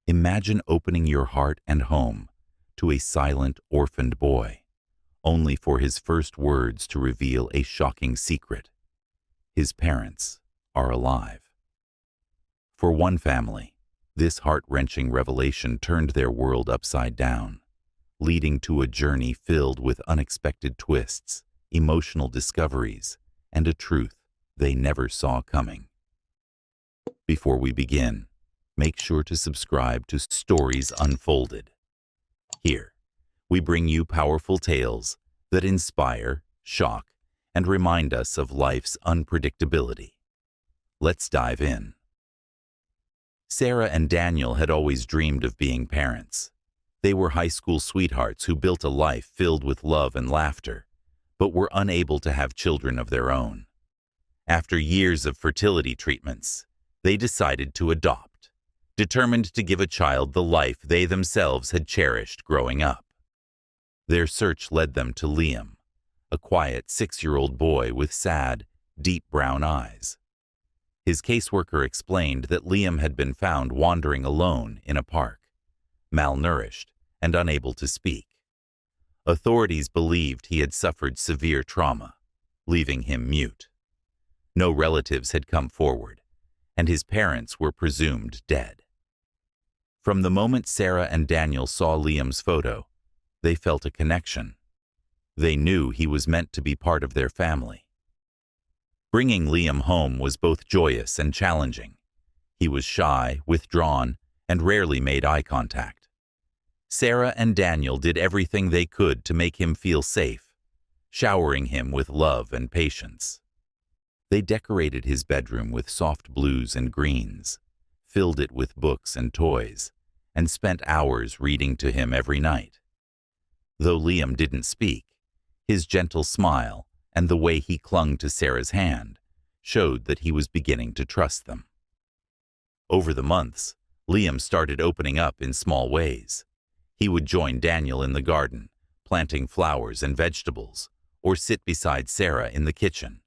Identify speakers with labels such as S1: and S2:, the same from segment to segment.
S1: Imagine opening your heart and home to a silent, orphaned boy, only for his first words to reveal a shocking secret. His parents are alive. For one family, this heart-wrenching revelation turned their world upside down, leading to a journey filled with unexpected twists, emotional discoveries, and a truth they never saw coming. Before we begin, make sure to subscribe to Stories Unfolded. Here, we bring you powerful tales that inspire, shock, and remind us of life's unpredictability. Let's dive in. Sarah and Daniel had always dreamed of being parents. They were high school sweethearts who built a life filled with love and laughter, but were unable to have children of their own. After years of fertility treatments, they decided to adopt, determined to give a child the life they themselves had cherished growing up. Their search led them to Liam, a quiet 6-year-old boy with sad, deep brown eyes. His caseworker explained that Liam had been found wandering alone in a park, malnourished and unable to speak. Authorities believed he had suffered severe trauma, leaving him mute. No relatives had come forward, and his parents were presumed dead. From the moment Sarah and Daniel saw Liam's photo, they felt a connection. They knew he was meant to be part of their family. Bringing Liam home was both joyous and challenging. He was shy, withdrawn, and rarely made eye contact. Sarah and Daniel did everything they could to make him feel safe, showering him with love and patience. They decorated his bedroom with soft blues and greens, filled it with books and toys, and spent hours reading to him every night. Though Liam didn't speak, his gentle smile and the way he clung to Sarah's hand showed that he was beginning to trust them. Over the months, Liam started opening up in small ways. He would join Daniel in the garden, planting flowers and vegetables, or sit beside Sarah in the kitchen,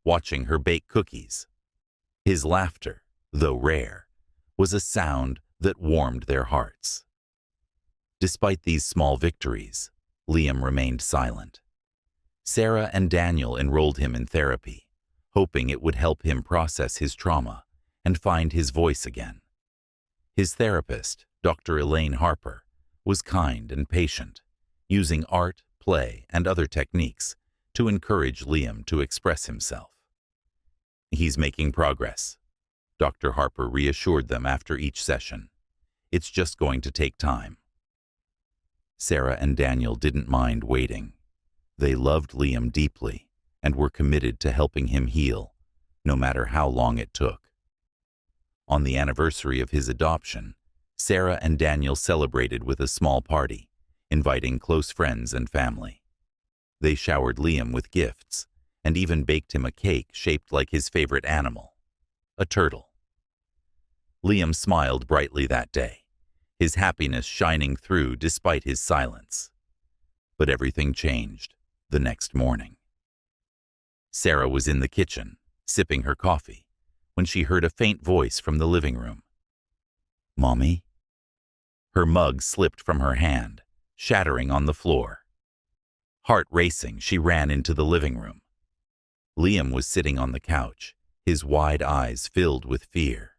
S1: watching her bake cookies. His laughter, though rare, was a sound that warmed their hearts. Despite these small victories, Liam remained silent. Sarah and Daniel enrolled him in therapy, hoping it would help him process his trauma and find his voice again. His therapist, Dr. Elaine Harper, was kind and patient, using art, play, and other techniques to encourage Liam to express himself. "He's making progress," Dr. Harper reassured them after each session. "It's just going to take time." Sarah and Daniel didn't mind waiting. They loved Liam deeply and were committed to helping him heal, no matter how long it took. On the anniversary of his adoption, Sarah and Daniel celebrated with a small party, inviting close friends and family. They showered Liam with gifts and even baked him a cake shaped like his favorite animal, a turtle. Liam smiled brightly that day, his happiness shining through despite his silence. But everything changed the next morning. Sarah was in the kitchen, sipping her coffee, when she heard a faint voice from the living room. "Mommy?" Her mug slipped from her hand, shattering on the floor. Heart racing, she ran into the living room. Liam was sitting on the couch, his wide eyes filled with fear.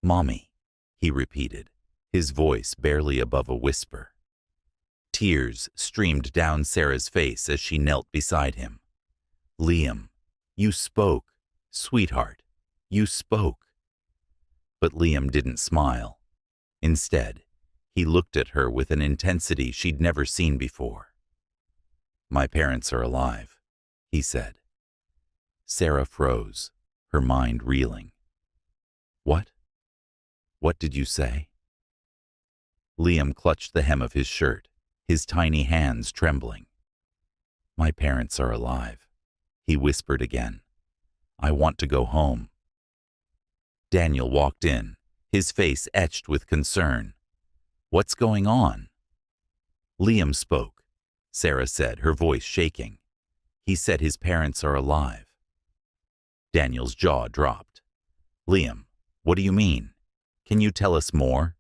S1: "Mommy," he repeated, his voice barely above a whisper. Tears streamed down Sarah's face as she knelt beside him. "Liam, you spoke. Sweetheart, you spoke." But Liam didn't smile. Instead, he looked at her with an intensity she'd never seen before. "My parents are alive," he said. Sarah froze, her mind reeling. "What? What did you say?" Liam clutched the hem of his shirt, his tiny hands trembling. "My parents are alive," he whispered again. "I want to go home." Daniel walked in, his face etched with concern. "What's going on?" "Liam spoke," Sarah said, her voice shaking. "He said his parents are alive." Daniel's jaw dropped. "Liam, what do you mean? Can you tell us more?"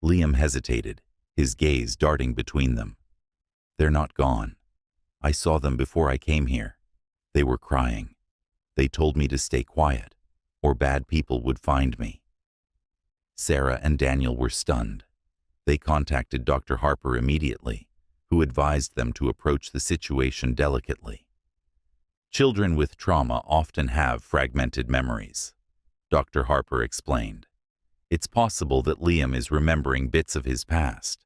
S1: Liam hesitated, his gaze darting between them. They're not gone. I saw them before I came here. They were crying. They told me to stay quiet, or bad people would find me. Sarah and Daniel were stunned. They contacted Dr. Harper immediately, who advised them to approach the situation delicately. Children with trauma often have fragmented memories, Dr. Harper explained. It's possible that Liam is remembering bits of his past,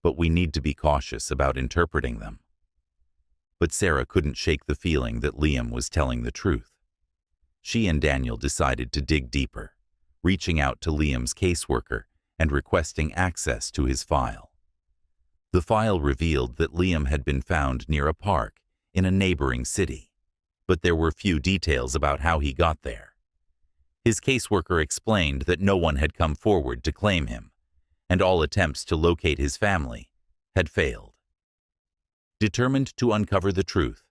S1: but we need to be cautious about interpreting them. But Sarah couldn't shake the feeling that Liam was telling the truth. She and Daniel decided to dig deeper, reaching out to Liam's caseworker and requesting access to his file. The file revealed that Liam had been found near a park in a neighboring city, but there were few details about how he got there. His caseworker explained that no one had come forward to claim him, and all attempts to locate his family had failed. Determined to uncover the truth,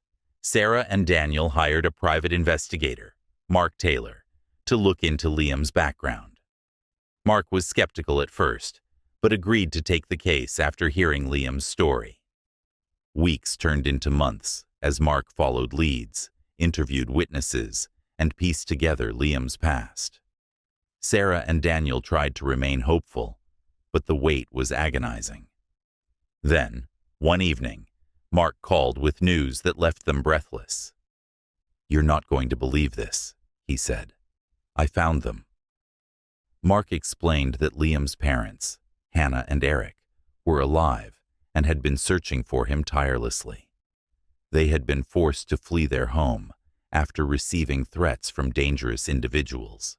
S1: Sarah and Daniel hired a private investigator, Mark Taylor, to look into Liam's background. Mark was skeptical at first, but agreed to take the case after hearing Liam's story. Weeks turned into months as Mark followed leads, interviewed witnesses, and pieced together Liam's past. Sarah and Daniel tried to remain hopeful, but the wait was agonizing. Then, one evening, Mark called with news that left them breathless. "You're not going to believe this," he said. "I found them." Mark explained that Liam's parents, Hannah and Eric, were alive and had been searching for him tirelessly. They had been forced to flee their home after receiving threats from dangerous individuals.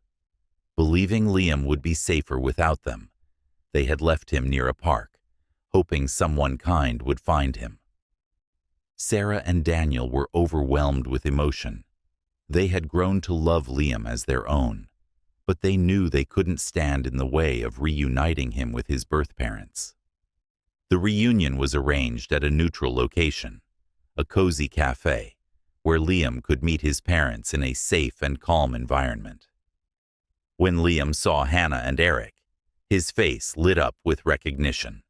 S1: Believing Liam would be safer without them, they had left him near a park, hoping someone kind would find him. Sarah and Daniel were overwhelmed with emotion. They had grown to love Liam as their own, but they knew they couldn't stand in the way of reuniting him with his birth parents. The reunion was arranged at a neutral location, a cozy cafe, where Liam could meet his parents in a safe and calm environment. When Liam saw Hannah and Eric, his face lit up with recognition.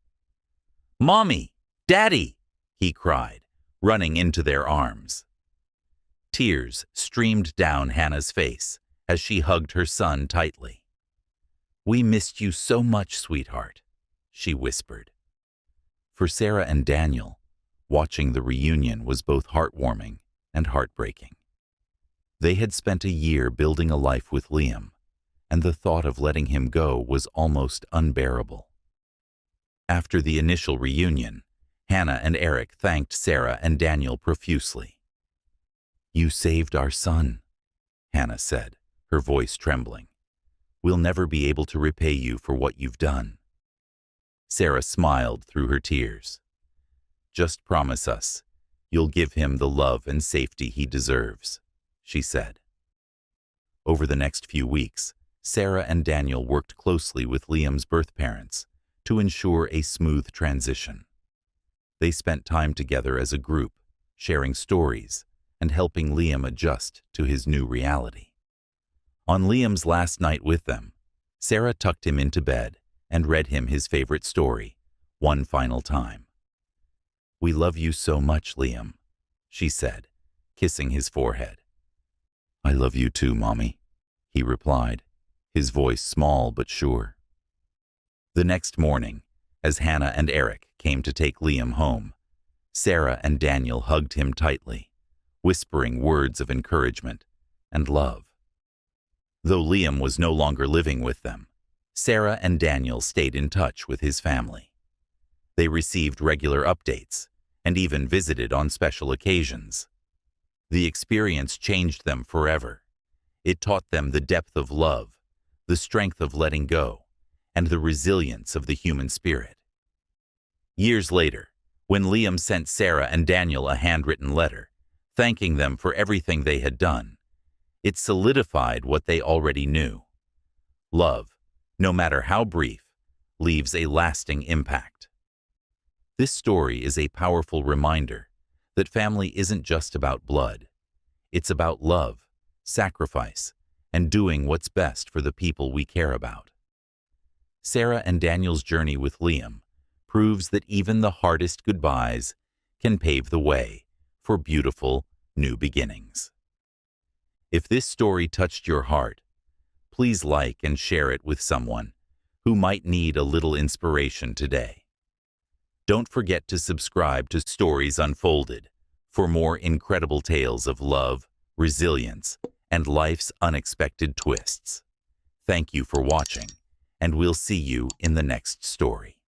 S1: "Mommy! Daddy!" he cried, running into their arms. Tears streamed down Hannah's face as she hugged her son tightly. "We missed you so much, sweetheart," she whispered. For Sarah and Daniel, watching the reunion was both heartwarming and heartbreaking. They had spent a year building a life with Liam, and the thought of letting him go was almost unbearable. After the initial reunion, Hannah and Eric thanked Sarah and Daniel profusely. "You saved our son," Hannah said, her voice trembling. "We'll never be able to repay you for what you've done." Sarah smiled through her tears. "Just promise us you'll give him the love and safety he deserves," she said. Over the next few weeks, Sarah and Daniel worked closely with Liam's birth parents to ensure a smooth transition. They spent time together as a group, sharing stories and helping Liam adjust to his new reality. On Liam's last night with them, Sarah tucked him into bed and read him his favorite story, one final time. "We love you so much, Liam," she said, kissing his forehead. "I love you too, Mommy," he replied, his voice small but sure. The next morning, as Hannah and Eric came to take Liam home, Sarah and Daniel hugged him tightly, whispering words of encouragement and love. Though Liam was no longer living with them, Sarah and Daniel stayed in touch with his family. They received regular updates and even visited on special occasions. The experience changed them forever. It taught them the depth of love, the strength of letting go, and the resilience of the human spirit. Years later, when Liam sent Sarah and Daniel a handwritten letter, thanking them for everything they had done, it solidified what they already knew. Love, no matter how brief, leaves a lasting impact. This story is a powerful reminder that family isn't just about blood. It's about love, sacrifice, and doing what's best for the people we care about. Sarah and Daniel's journey with Liam proves that even the hardest goodbyes can pave the way for beautiful new beginnings. If this story touched your heart, please like and share it with someone who might need a little inspiration today. Don't forget to subscribe to Stories Unfolded for more incredible tales of love, resilience, and life's unexpected twists. Thank you for watching, and we'll see you in the next story.